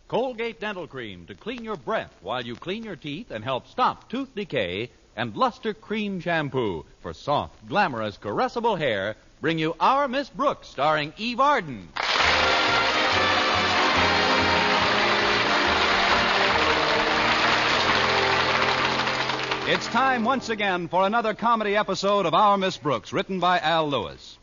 Colgate Dental Cream to clean your breath while you clean your teeth and help stop tooth decay, and Luster Cream Shampoo for soft, glamorous, caressable hair bring you Our Miss Brooks, starring Eve Arden. It's time once again for another comedy episode of Our Miss Brooks, written by Al Lewis.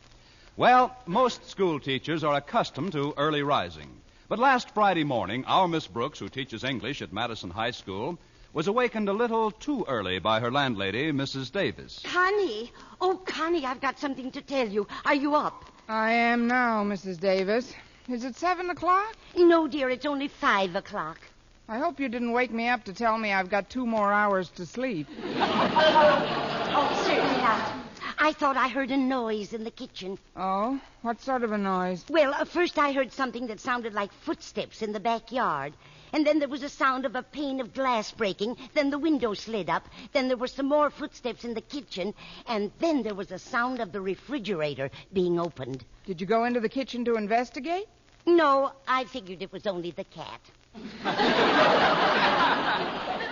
Well, most school teachers are accustomed to early rising. But last Friday morning, our Miss Brooks, who teaches English at Madison High School, was awakened a little too early by her landlady, Mrs. Davis. Connie! Oh, Connie, I've got something to tell you. Are you up? I am now, Mrs. Davis. Is it 7 o'clock? No, dear, it's only 5 o'clock. I hope you didn't wake me up to tell me I've got 2 more hours to sleep. Oh, certainly not. I thought I heard a noise in the kitchen. Oh? What sort of a noise? Well, first I heard something that sounded like footsteps in the backyard. And then there was a sound of a pane of glass breaking. Then the window slid up. Then there were some more footsteps in the kitchen. And then there was a sound of the refrigerator being opened. Did you go into the kitchen to investigate? No, I figured it was only the cat.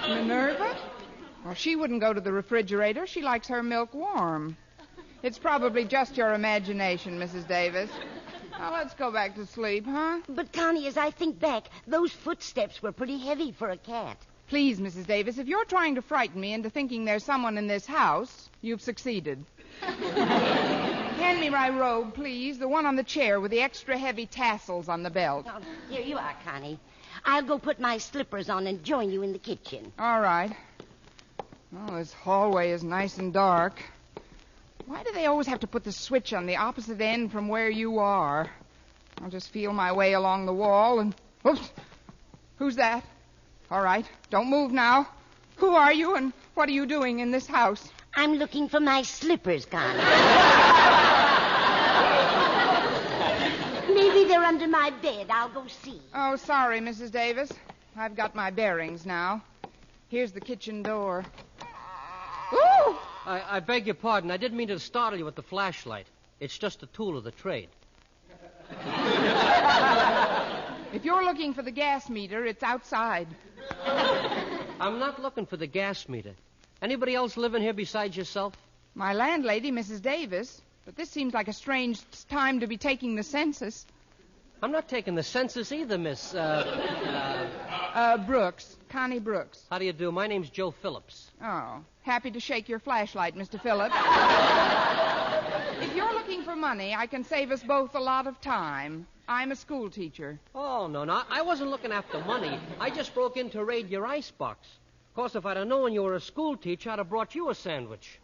Minerva? Well, she wouldn't go to the refrigerator. She likes her milk warm. It's probably just your imagination, Mrs. Davis. Now, let's go back to sleep, huh? But, Connie, as I think back, those footsteps were pretty heavy for a cat. Please, Mrs. Davis, if you're trying to frighten me into thinking there's someone in this house, you've succeeded. Hand me my robe, please. The one on the chair with the extra heavy tassels on the belt. Oh, here you are, Connie. I'll go put my slippers on and join you in the kitchen. All right. Oh, this hallway is nice and dark. Why do they always have to put the switch on the opposite end from where you are? I'll just feel my way along the wall and... Oops! Who's that? All right, don't move now. Who are you and what are you doing in this house? I'm looking for my slippers, Connie. Maybe they're under my bed. I'll go see. Oh, sorry, Mrs. Davis. I've got my bearings now. Here's the kitchen door. Ooh! I beg your pardon. I didn't mean to startle you with the flashlight. It's just a tool of the trade. If you're looking for the gas meter, it's outside. I'm not looking for the gas meter. Anybody else living here besides yourself? My landlady, Mrs. Davis. But this seems like a strange time to be taking the census. I'm not taking the census either, Miss... Brooks. Connie Brooks. How do you do? My name's Joe Phillips. Oh, happy to shake your flashlight, Mr. Phillips. If you're looking for money, I can save us both a lot of time. I'm a school teacher. Oh, no, I wasn't looking after money. I just broke in to raid your icebox. Of course, if I'd have known you were a school teacher, I'd have brought you a sandwich.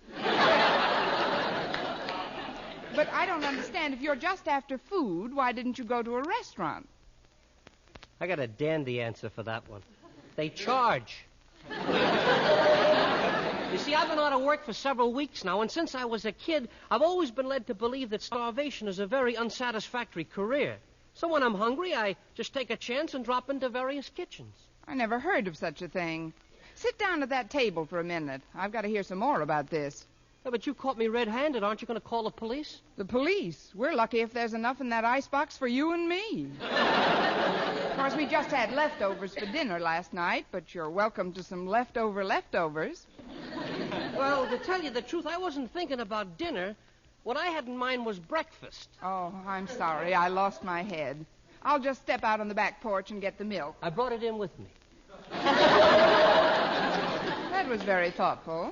But I don't understand. If you're just after food, why didn't you go to a restaurant? I got a dandy answer for that one. They charge. You see, I've been out of work for several weeks now, and since I was a kid, I've always been led to believe that starvation is a very unsatisfactory career. So when I'm hungry, I just take a chance and drop into various kitchens. I never heard of such a thing. Sit down at that table for a minute. I've got to hear some more about this. Yeah, but you caught me red-handed. Aren't you going to call the police? The police? We're lucky if there's enough in that icebox for you and me. Of course, we just had leftovers for dinner last night, but you're welcome to some leftovers. Well, to tell you the truth, I wasn't thinking about dinner. What I had in mind was breakfast. Oh, I'm sorry. I lost my head. I'll just step out on the back porch and get the milk. I brought it in with me. That was very thoughtful.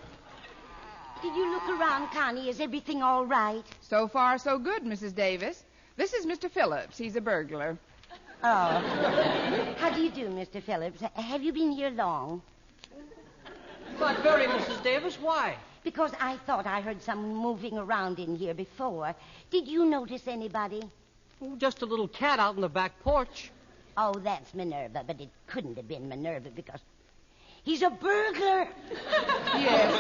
Did you look around, Connie? Is everything all right? So far, so good, Mrs. Davis. This is Mr. Phillips. He's a burglar. Oh. How do you do, Mr. Phillips? Have you been here long? Not very, Mrs. Davis. Why? Because I thought I heard someone moving around in here before. Did you notice anybody? Oh, just a little cat out on the back porch. Oh, that's Minerva, but it couldn't have been Minerva because he's a burglar. Yes.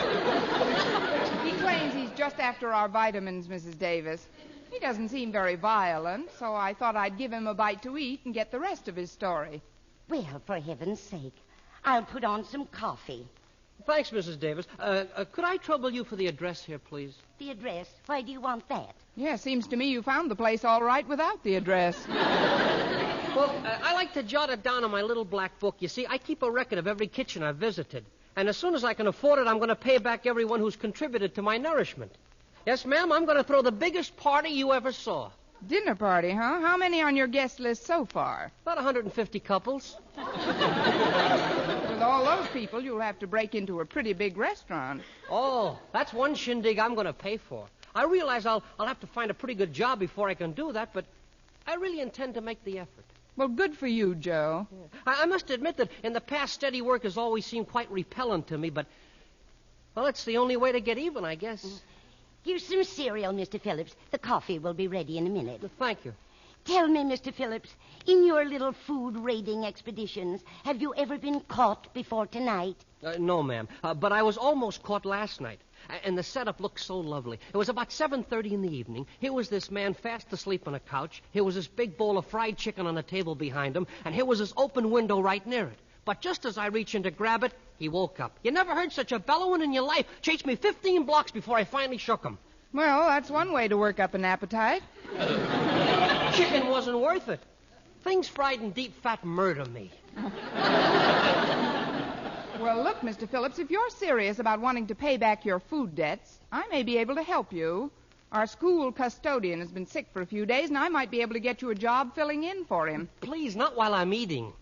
He claims he's just after our vitamins, Mrs. Davis. He doesn't seem very violent, so I thought I'd give him a bite to eat and get the rest of his story. Well, for heaven's sake, I'll put on some coffee. Thanks, Mrs. Davis. Could I trouble you for the address here, please? The address? Why do you want that? Yeah, seems to me you found the place all right without the address. Well, I like to jot it down in my little black book. You see, I keep a record of every kitchen I've visited. And as soon as I can afford it, I'm going to pay back everyone who's contributed to my nourishment. Yes, ma'am, I'm going to throw the biggest party you ever saw. Dinner party, huh? How many on your guest list so far? About 150 couples. With all those people, you'll have to break into a pretty big restaurant. Oh, that's one shindig I'm going to pay for. I realize I'll have to find a pretty good job before I can do that, but I really intend to make the effort. Well, good for you, Joe. Yeah. I must admit that in the past, steady work has always seemed quite repellent to me, but, well, it's the only way to get even, I guess. Here's some cereal, Mr. Phillips. The coffee will be ready in a minute. Thank you. Tell me, Mr. Phillips, in your little food raiding expeditions, have you ever been caught before tonight? No, ma'am. But I was almost caught last night. And the setup looked so lovely. It was about 7:30 in the evening. Here was this man fast asleep on a couch. Here was this big bowl of fried chicken on a table behind him. And here was this open window right near it. But just as I reached in to grab it, he woke up. You never heard such a bellowing in your life. Chased me 15 blocks before I finally shook him. Well, that's one way to work up an appetite. Chicken wasn't worth it. Things fried in deep fat murder me. Well, look, Mr. Phillips, if you're serious about wanting to pay back your food debts, I may be able to help you. Our school custodian has been sick for a few days, and I might be able to get you a job filling in for him. Please, not while I'm eating.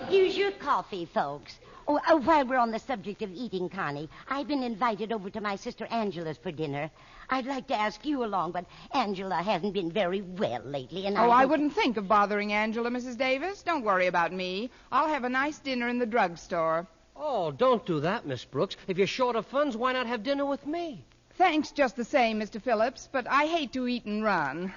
Here's your coffee, folks. While we're on the subject of eating, Connie, I've been invited over to my sister Angela's for dinner. I'd like to ask you along, but Angela hasn't been very well lately, and I wouldn't think of bothering Angela, Mrs. Davis. Don't worry about me. I'll have a nice dinner in the drugstore. Oh, don't do that, Miss Brooks. If you're short of funds, why not have dinner with me? Thanks just the same, Mr. Phillips, but I hate to eat and run.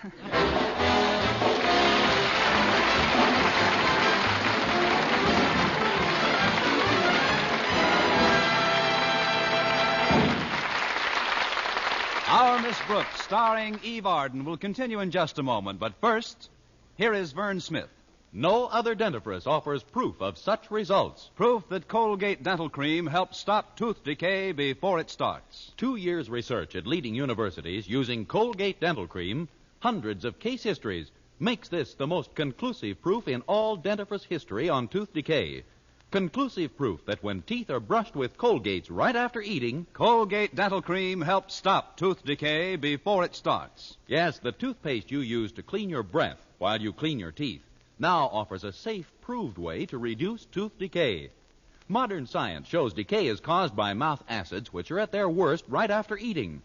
Our Miss Brooks, starring Eve Arden, will continue in just a moment. But first, here is Vern Smith. No other dentifrice offers proof of such results. Proof that Colgate Dental Cream helps stop tooth decay before it starts. 2 years research at leading universities using Colgate Dental Cream, hundreds of case histories, makes this the most conclusive proof in all dentifrice history on tooth decay. Conclusive proof that when teeth are brushed with Colgates right after eating, Colgate Dental Cream helps stop tooth decay before it starts. yes, the toothpaste you use to clean your breath while you clean your teeth now offers a safe, proved way to reduce tooth decay. Modern science shows decay is caused by mouth acids, which are at their worst right after eating.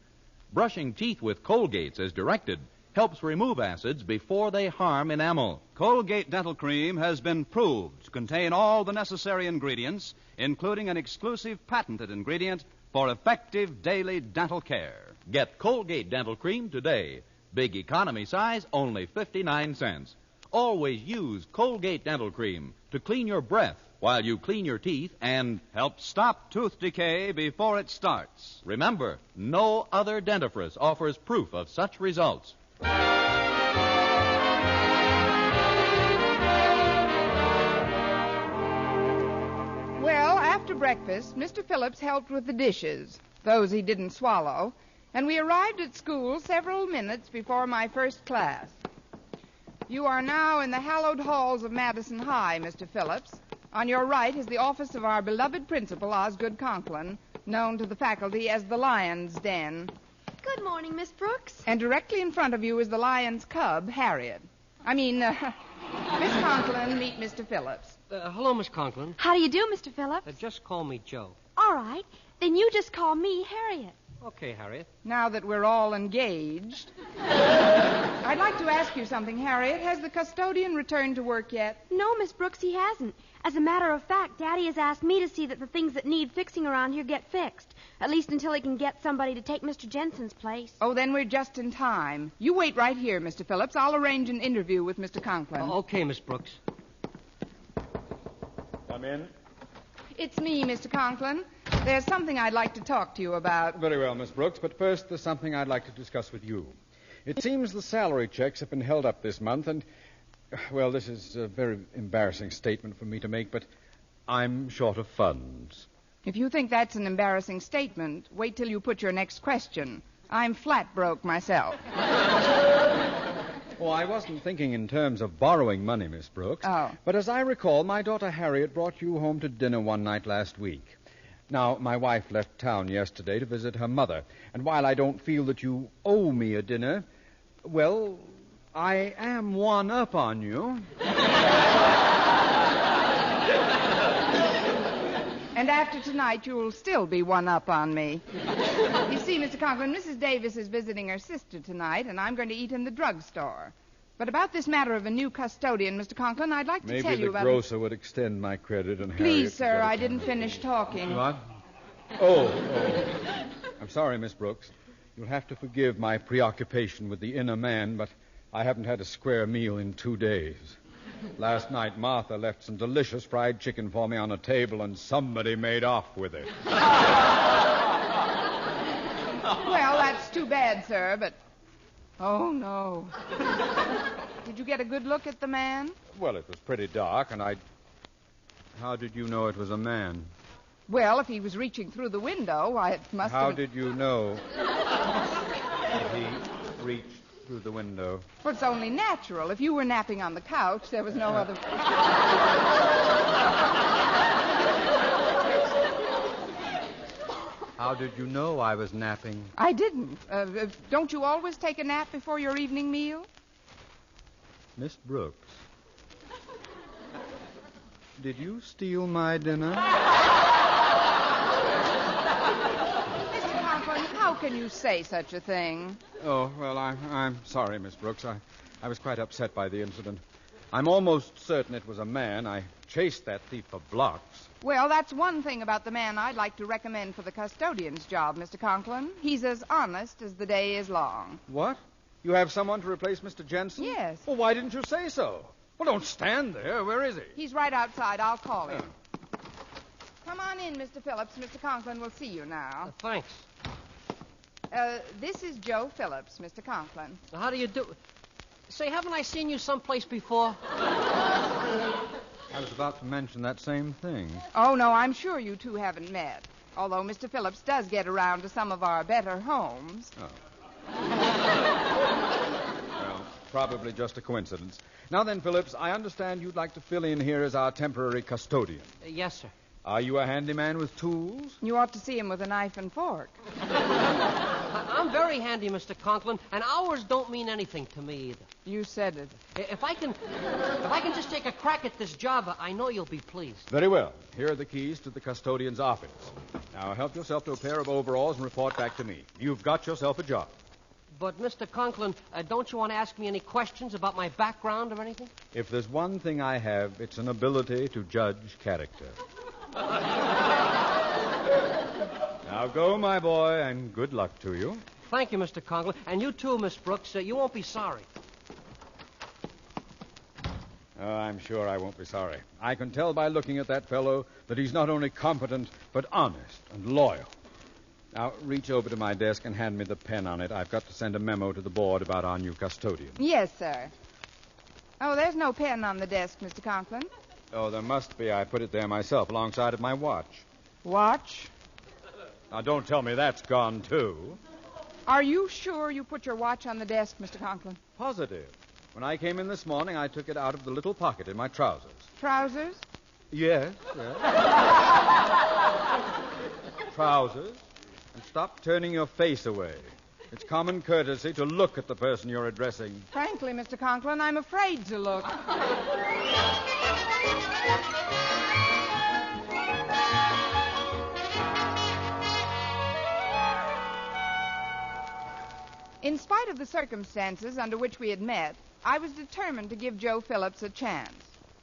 Brushing teeth with Colgates as directed helps remove acids before they harm enamel. Colgate Dental Cream has been proved to contain all the necessary ingredients, including an exclusive patented ingredient for effective daily dental care. Get Colgate Dental Cream today. Big economy size, only 59 cents. Always use Colgate Dental Cream to clean your breath while you clean your teeth and help stop tooth decay before it starts. remember, no other dentifrice offers proof of such results. Well, after breakfast, Mr. Phillips helped with the dishes, those he didn't swallow, and we arrived at school several minutes before my first class. You are now in the hallowed halls of Madison High, Mr. Phillips. On your right is the office of our beloved principal, Osgood Conklin, known to the faculty as the Lion's Den. Good morning, Miss Brooks. And directly in front of you is the lion's cub, Harriet. Miss Conklin, meet Mr. Phillips. Hello, Miss Conklin. How do you do, Mr. Phillips? Just call me Joe. All right. Then you just call me Harriet. Okay, Harriet. Now that we're all engaged, I'd like to ask you something, Harriet. Has the custodian returned to work yet? No, Miss Brooks, he hasn't. As a matter of fact, Daddy has asked me to see that the things that need fixing around here get fixed, at least until he can get somebody to take Mr. Jensen's place. Oh, then we're just in time. You wait right here, Mr. Phillips. I'll arrange an interview with Mr. Conklin. Okay, Miss Brooks. Come in. It's me, Mr. Conklin. There's something I'd like to talk to you about. Very well, Miss Brooks, but first there's something I'd like to discuss with you. It seems the salary checks have been held up this month, and, well, this is a very embarrassing statement for me to make, but I'm short of funds. If you think that's an embarrassing statement, wait till you put your next question. I'm flat broke myself. Oh, I wasn't thinking in terms of borrowing money, Miss Brooks. Oh. But as I recall, my daughter Harriet brought you home to dinner one night last week. Now, my wife left town yesterday to visit her mother, and while I don't feel that you owe me a dinner, well, I am one up on you. And after tonight, you'll still be one up on me. You see, Mr. Conklin, Mrs. Davis is visiting her sister tonight, and I'm going to eat in the drugstore. But about this matter of a new custodian, Mr. Conklin, I'd like to tell you about... Maybe the grocer would extend my credit and Harriet... Please, sir, I didn't finish talking. What? Oh. I'm sorry, Miss Brooks. You'll have to forgive my preoccupation with the inner man, but I haven't had a square meal in 2 days. Last night, Martha left some delicious fried chicken for me on a table, and somebody made off with it. Well, that's too bad, sir, but... Oh, no. Did you get a good look at the man? Well, it was pretty dark, and How did you know it was a man? Well, if he was reaching through the window, why, it must have... How did you know that he reached through the window? Well, it's only natural. If you were napping on the couch, there was no other... How did you know I was napping? I didn't. Don't you always take a nap before your evening meal? Miss Brooks, did you steal my dinner? Mr. Conklin, how can you say such a thing? Oh, well, I'm sorry, Miss Brooks. I was quite upset by the incident. I'm almost certain it was a man. I chased that thief for blocks. Well, that's one thing about the man I'd like to recommend for the custodian's job, Mr. Conklin. He's as honest as the day is long. What? You have someone to replace Mr. Jensen? Yes. Well, why didn't you say so? Well, don't stand there. Where is he? He's right outside. I'll call him. Come on in, Mr. Phillips. Mr. Conklin will see you now. Thanks. This is Joe Phillips, Mr. Conklin. How do you do... Say, haven't I seen you someplace before? I was about to mention that same thing. Oh, no, I'm sure you two haven't met. Although Mr. Phillips does get around to some of our better homes. Oh. Well, probably just a coincidence. Now then, Phillips, I understand you'd like to fill in here as our temporary custodian. Yes, sir. Are you a handyman with tools? You ought to see him with a knife and fork. I'm very handy, Mr. Conklin, and hours don't mean anything to me either. You said it. If I can just take a crack at this job, I know you'll be pleased. Very well. Here are the keys to the custodian's office. Now, help yourself to a pair of overalls and report back to me. You've got yourself a job. But, Mr. Conklin, don't you want to ask me any questions about my background or anything? If there's one thing I have, it's an ability to judge character. Now go, my boy, and good luck to you. Thank you, Mr. Conklin. And you too, Miss Brooks. You won't be sorry. Oh, I'm sure I won't be sorry. I can tell by looking at that fellow that he's not only competent, but honest and loyal. Now, reach over to my desk and hand me the pen on it. I've got to send a memo to the board about our new custodian. Yes, sir. Oh, there's no pen on the desk, Mr. Conklin. Oh, there must be. I put it there myself, alongside of my watch. Watch? Now, don't tell me that's gone, too. Are you sure you put your watch on the desk, Mr. Conklin? Positive. When I came in this morning, I took it out of the little pocket in my trousers. Trousers? Yes. Trousers. And stop turning your face away. It's common courtesy to look at the person you're addressing. Frankly, Mr. Conklin, I'm afraid to look. In spite of the circumstances under which we had met, I was determined to give Joe Phillips a chance.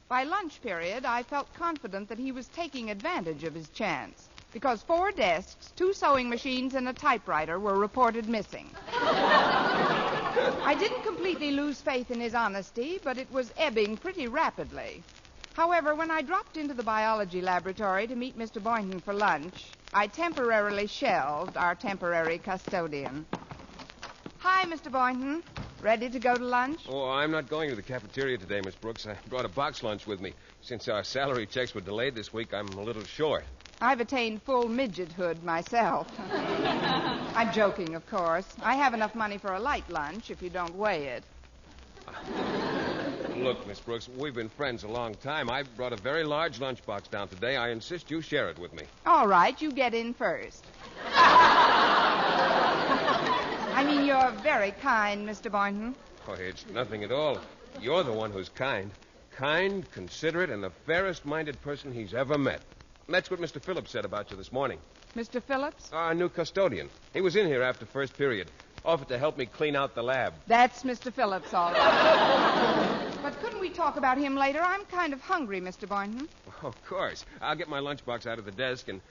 By lunch period, I felt confident that he was taking advantage of his chance, because 4 desks, 2 sewing machines, and a typewriter were reported missing. I didn't completely lose faith in his honesty, but it was ebbing pretty rapidly. However, when I dropped into the biology laboratory to meet Mr. Boynton for lunch, I temporarily shelved our temporary custodian. Hi, Mr. Boynton. Ready to go to lunch? Oh, I'm not going to the cafeteria today, Miss Brooks. I brought a box lunch with me. Since our salary checks were delayed this week, I'm a little short. I've attained full midgethood myself. I'm joking, of course. I have enough money for a light lunch if you don't weigh it. Look, Miss Brooks, we've been friends a long time. I brought a very large lunchbox down today. I insist you share it with me. All right, you get in first. I mean, you're very kind, Mr. Boynton. Oh, it's nothing at all. You're the one who's kind. Kind, considerate, and the fairest-minded person he's ever met. That's what Mr. Phillips said about you this morning. Mr. Phillips? Our new custodian. He was in here after first period. Offered to help me clean out the lab. That's Mr. Phillips, all right. But couldn't we talk about him later? I'm kind of hungry, Mr. Boynton. Oh, of course. I'll get my lunchbox out of the desk and...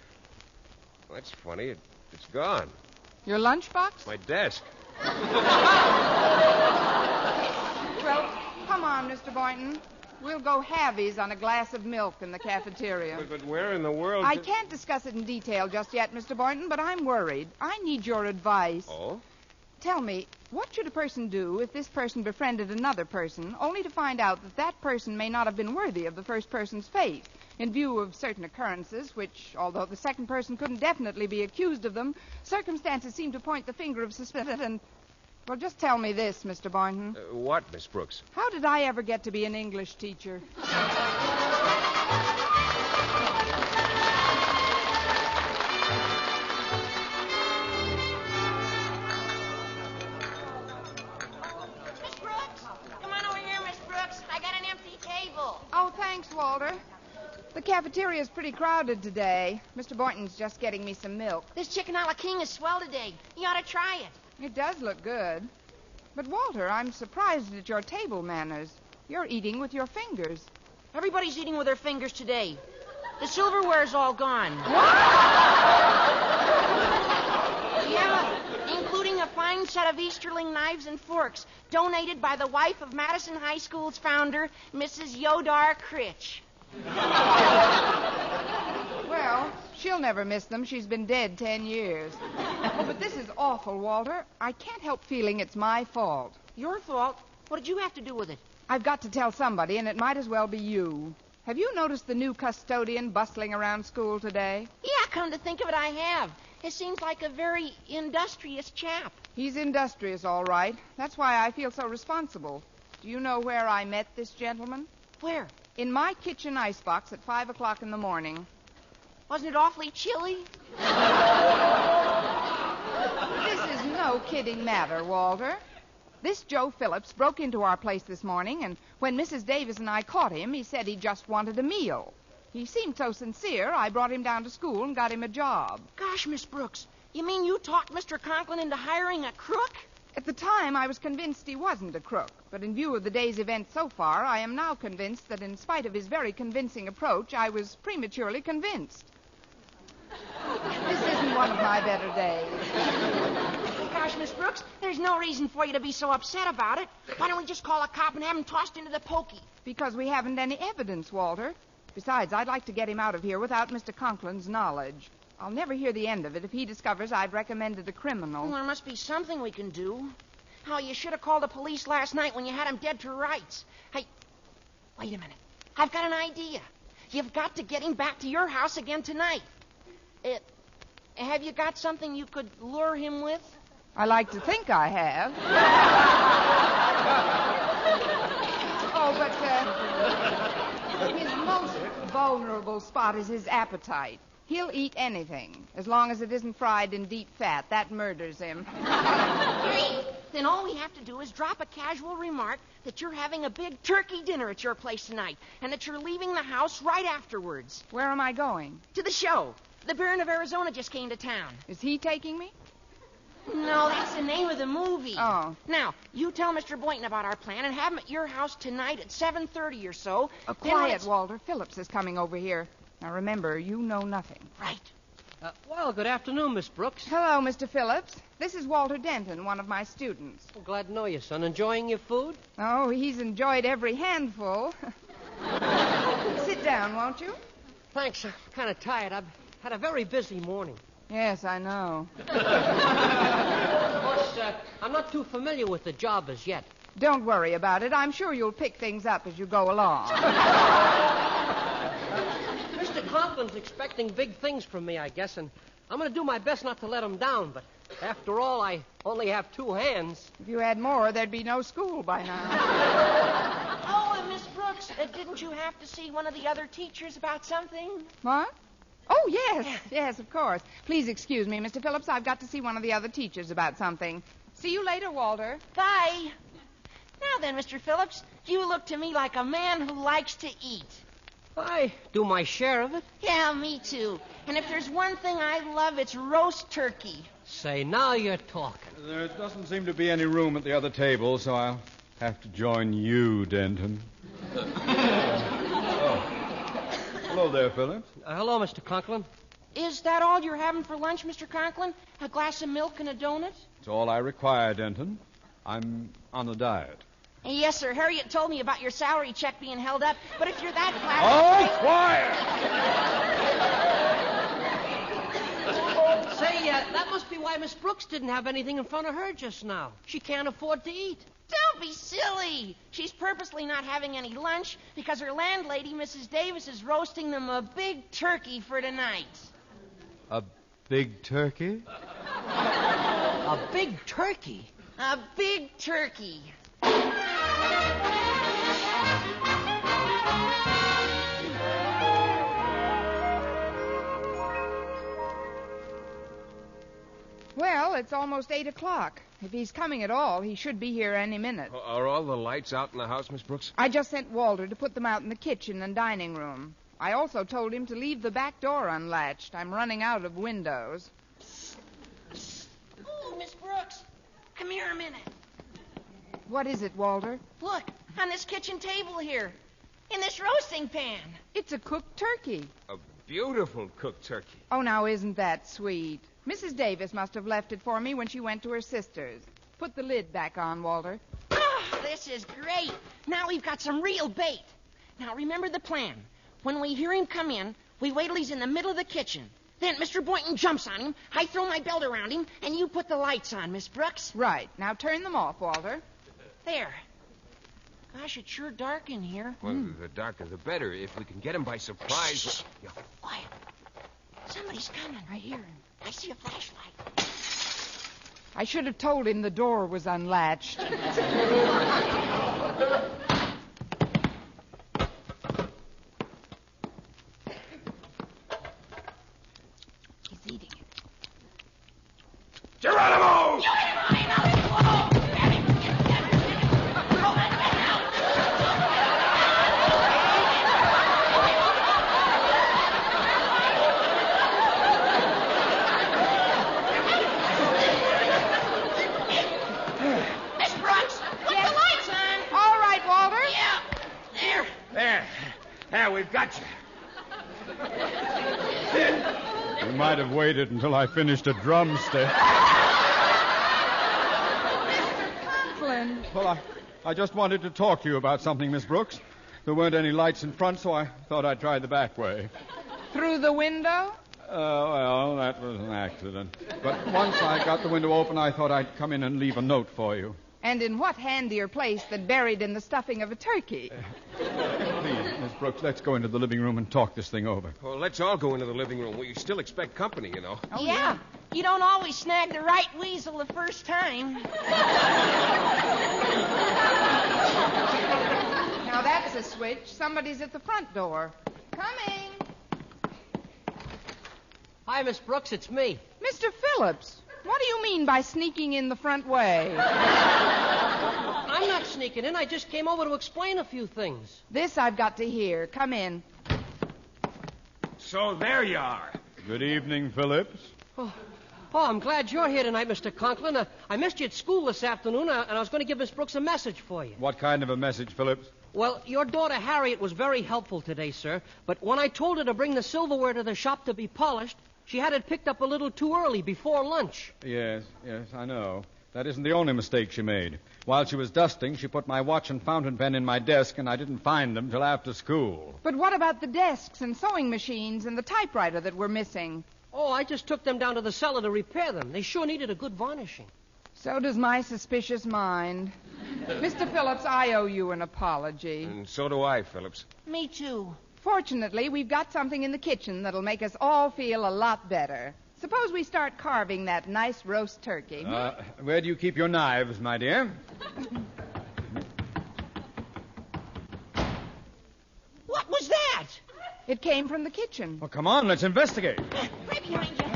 Well, that's funny. It's gone. Your lunchbox? My desk. Well, come on, Mr. Boynton. We'll go halvies on a glass of milk in the cafeteria. But where in the world... I can't discuss it in detail just yet, Mr. Boynton, but I'm worried. I need your advice. Oh? Tell me, what should a person do if this person befriended another person, only to find out that that person may not have been worthy of the first person's faith, in view of certain occurrences, which, although the second person couldn't definitely be accused of them, circumstances seem to point the finger of suspicion and... Well, just tell me this, Mr. Boynton. What, Miss Brooks? How did I ever get to be an English teacher? Oh, thanks, Walter. The cafeteria's pretty crowded today. Mr. Boynton's just getting me some milk. This chicken a la king is swell today. You ought to try it. It does look good. But, Walter, I'm surprised at your table manners. You're eating with your fingers. Everybody's eating with their fingers today. The silverware's all gone. Yeah, including a fine set of Easterling knives and forks donated by the wife of Madison High School's founder, Mrs. Yodar Critch. Well, she'll never miss them. She's been dead 10 years. Oh, but this is awful, Walter. I can't help feeling it's my fault. Your fault? What did you have to do with it? I've got to tell somebody, and it might as well be you. Have you noticed the new custodian bustling around school today? Yeah, come to think of it, I have. He seems like a very industrious chap. He's industrious, all right. That's why I feel so responsible. Do you know where I met this gentleman? Where? In my kitchen icebox at 5 o'clock in the morning. Wasn't it awfully chilly? This is no kidding matter, Walter. This Joe Phillips broke into our place this morning, and when Mrs. Davis and I caught him, he said he just wanted a meal. He seemed so sincere, I brought him down to school and got him a job. Gosh, Miss Brooks, you mean you talked Mr. Conklin into hiring a crook? At the time, I was convinced he wasn't a crook, but in view of the day's events so far, I am now convinced that in spite of his very convincing approach, I was prematurely convinced. This isn't one of my better days. Gosh, Miss Brooks, there's no reason for you to be so upset about it. Why don't we just call a cop and have him tossed into the pokey? Because we haven't any evidence, Walter. Besides, I'd like to get him out of here without Mr. Conklin's knowledge. I'll never hear the end of it if he discovers I'd recommended a criminal. Well, there must be something we can do. Oh, you should have called the police last night when you had him dead to rights. Hey, wait a minute. I've got an idea. You've got to get him back to your house again tonight. Have you got something you could lure him with? I like to think I have. Oh, but his most vulnerable spot is his appetite. He'll eat anything, as long as it isn't fried in deep fat. That murders him. Great. Then all we have to do is drop a casual remark that you're having a big turkey dinner at your place tonight, and that you're leaving the house right afterwards. Where am I going? To the show. The Baron of Arizona just came to town. Is he taking me? No, that's the name of the movie. Oh. Now, you tell Mr. Boynton about our plan and have him at your house tonight at 7:30 or so. Quiet, Walter. Phillips is coming over here. Now, remember, you know nothing. Right. Well, good afternoon, Miss Brooks. Hello, Mr. Phillips. This is Walter Denton, one of my students. Well, glad to know you, son. Enjoying your food? Oh, he's enjoyed every handful. Sit down, won't you? Thanks. I'm kind of tired. I've had a very busy morning. Yes, I know. Of course, I'm not too familiar with the job as yet. Don't worry about it. I'm sure you'll pick things up as you go along. Mr. Conklin's expecting big things from me, I guess, and I'm going to do my best not to let him down, but after all, I only have 2 hands. If you had more, there'd be no school by now. Oh, Miss Brooks, didn't you have to see one of the other teachers about something? What? Oh, yes, of course. Please excuse me, Mr. Phillips. I've got to see one of the other teachers about something. See you later, Walter. Bye. Now then, Mr. Phillips, you look to me like a man who likes to eat. I do my share of it. Yeah, me too. And if there's one thing I love, it's roast turkey. Say, now you're talking. There doesn't seem to be any room at the other table, so I'll have to join you, Denton. Hello there, Phillips. Hello, Mr. Conklin. Is that all you're having for lunch, Mr. Conklin? A glass of milk and a donut? It's all I require, Denton. I'm on a diet. Yes, sir. Harriet told me about your salary check being held up, but if you're that quiet! Say, that must be why Miss Brooks didn't have anything in front of her just now. She can't afford to eat. Don't be silly. She's purposely not having any lunch because her landlady, Mrs. Davis, is roasting them a big turkey for tonight. A big turkey? A big turkey? A big turkey. Well, it's almost 8 o'clock. If he's coming at all, he should be here any minute. Are all the lights out in the house, Miss Brooks? I just sent Walter to put them out in the kitchen and dining room. I also told him to leave the back door unlatched. I'm running out of windows. Oh, Miss Brooks, come here a minute. What is it, Walter? Look, on this kitchen table here, in this roasting pan. It's a cooked turkey. A beautiful cooked turkey. Oh, now isn't that sweet? Mrs. Davis must have left it for me when she went to her sister's. Put the lid back on, Walter. Oh, this is great. Now we've got some real bait. Now remember the plan. When we hear him come in, we wait till he's in the middle of the kitchen. Then Mr. Boynton jumps on him, I throw my belt around him, and you put the lights on, Miss Brooks. Right. Now turn them off, Walter. There. Gosh, it's sure dark in here. Well, the darker the better. If we can get him by surprise. Shh. Yeah. Quiet. Somebody's coming. I hear him. I see a flashlight. I should have told him the door was unlatched. He's eating it. Geronimo! We've got you. You might have waited until I finished a drumstick. Conklin. Well, I just wanted to talk to you about something, Miss Brooks. There weren't any lights in front, so I thought I'd try the back way. Through the window? Well, that was an accident. But once I got the window open, I thought I'd come in and leave a note for you. And in what handier place than buried in the stuffing of a turkey? Please, Miss Brooks, let's go into the living room and talk this thing over. Well, let's all go into the living room. We still expect company, you know. Oh, yeah. You don't always snag the right weasel the first time. Now that's a switch. Somebody's at the front door. Coming. Hi, Miss Brooks, it's me. Mr. Phillips, what do you mean by sneaking in the front way? I'm not sneaking in. I just came over to explain a few things. This I've got to hear. Come in. So there you are. Good evening, Phillips. Oh, I'm glad you're here tonight, Mr. Conklin. I missed you at school this afternoon, and I was going to give Miss Brooks a message for you. What kind of a message, Phillips? Well, your daughter Harriet was very helpful today, sir. But when I told her to bring the silverware to the shop to be polished, she had it picked up a little too early, before lunch. Yes, I know. That isn't the only mistake she made. While she was dusting, she put my watch and fountain pen in my desk, and I didn't find them till after school. But what about the desks and sewing machines and the typewriter that were missing? Oh, I just took them down to the cellar to repair them. They sure needed a good varnishing. So does my suspicious mind. Mr. Phillips, I owe you an apology. And so do I, Phillips. Me too. Fortunately, we've got something in the kitchen that'll make us all feel a lot better. Suppose we start carving that nice roast turkey. Where do you keep your knives, my dear? What was that? It came from the kitchen. Well, come on, let's investigate. Right behind you.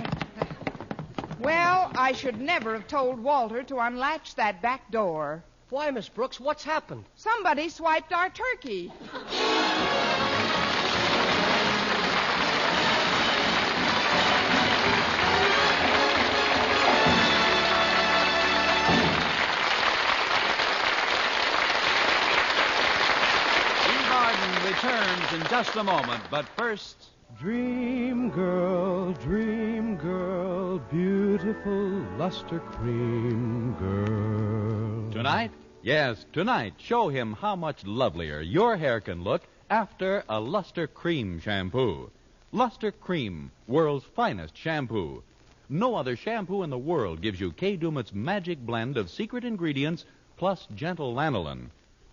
Well, I should never have told Walter to unlatch that back door. Why, Miss Brooks, what's happened? Somebody swiped our turkey. Returns in just a moment, but first... Dream girl, beautiful luster cream girl. Tonight? Yes, tonight, show him how much lovelier your hair can look after a Luster Cream shampoo. Luster Cream, world's finest shampoo. No other shampoo in the world gives you Kay Daumit's magic blend of secret ingredients plus gentle lanolin.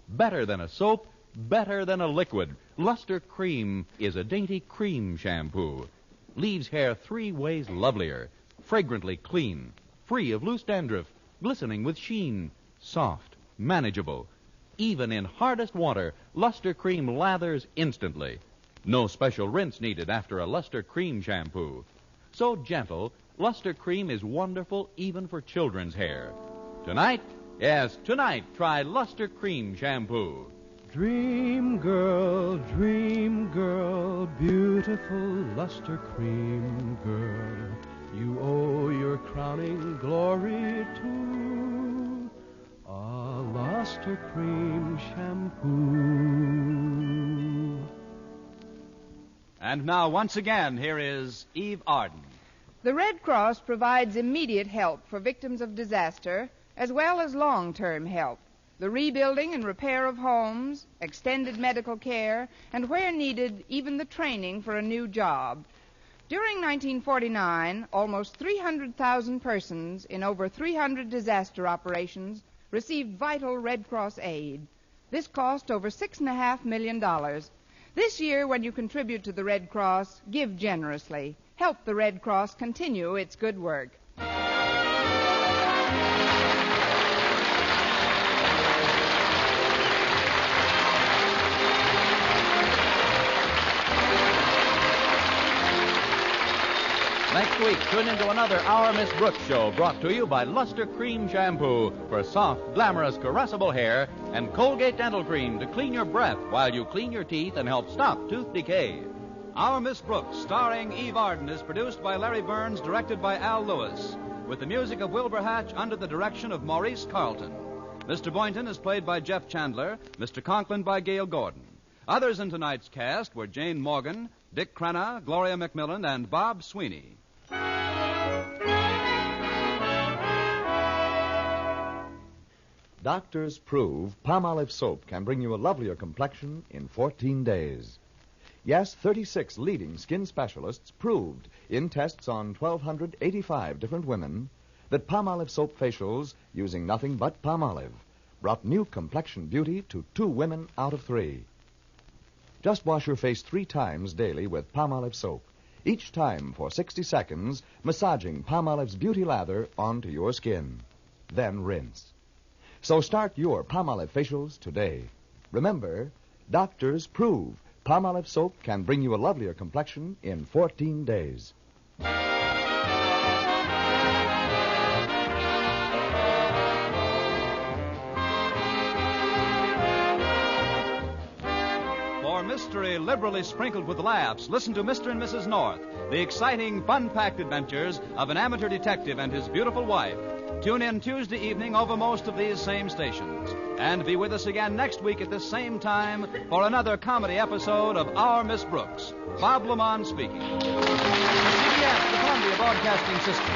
Better than a soap, better than a liquid. Luster Cream is a dainty cream shampoo. Leaves hair 3 ways lovelier. Fragrantly clean. Free of loose dandruff. Glistening with sheen. Soft. Manageable. Even in hardest water, Luster Cream lathers instantly. No special rinse needed after a Luster Cream shampoo. So gentle, Luster Cream is wonderful even for children's hair. Tonight, yes, tonight, try Luster Cream shampoo. Dream girl, beautiful luster cream girl. You owe your crowning glory to a luster cream shampoo. And now, once again, here is Eve Arden. The Red Cross provides immediate help for victims of disaster, as well as long-term help. The rebuilding and repair of homes, extended medical care, and where needed, even the training for a new job. During 1949, almost 300,000 persons in over 300 disaster operations received vital Red Cross aid. This cost over $6.5 million. This year, when you contribute to the Red Cross, give generously. Help the Red Cross continue its good work. Next week, tune into another Our Miss Brooks show brought to you by Luster Cream Shampoo for soft, glamorous, caressable hair and Colgate Dental Cream to clean your breath while you clean your teeth and help stop tooth decay. Our Miss Brooks, starring Eve Arden, is produced by Larry Burns, directed by Al Lewis, with the music of Wilbur Hatch under the direction of Maurice Carlton. Mr. Boynton is played by Jeff Chandler, Mr. Conklin by Gail Gordon. Others in tonight's cast were Jane Morgan, Dick Crenna, Gloria McMillan, and Bob Sweeney. Doctors prove Palmolive soap can bring you a lovelier complexion in 14 days. Yes, 36 leading skin specialists proved in tests on 1,285 different women that Palmolive soap facials using nothing but Palmolive brought new complexion beauty to 2 women out of 3. Just wash your face 3 times daily with Palmolive soap, each time for 60 seconds, massaging Palmolive's beauty lather onto your skin. Then rinse. So start your Palmolive facials today. Remember, doctors prove Palmolive soap can bring you a lovelier complexion in 14 days. For mystery liberally sprinkled with laughs, listen to Mr. and Mrs. North, the exciting, fun-packed adventures of an amateur detective and his beautiful wife. Tune in Tuesday evening over most of these same stations. And be with us again next week at this same time for another comedy episode of Our Miss Brooks. Bob Lamont speaking. CBS, the Columbia Broadcasting System.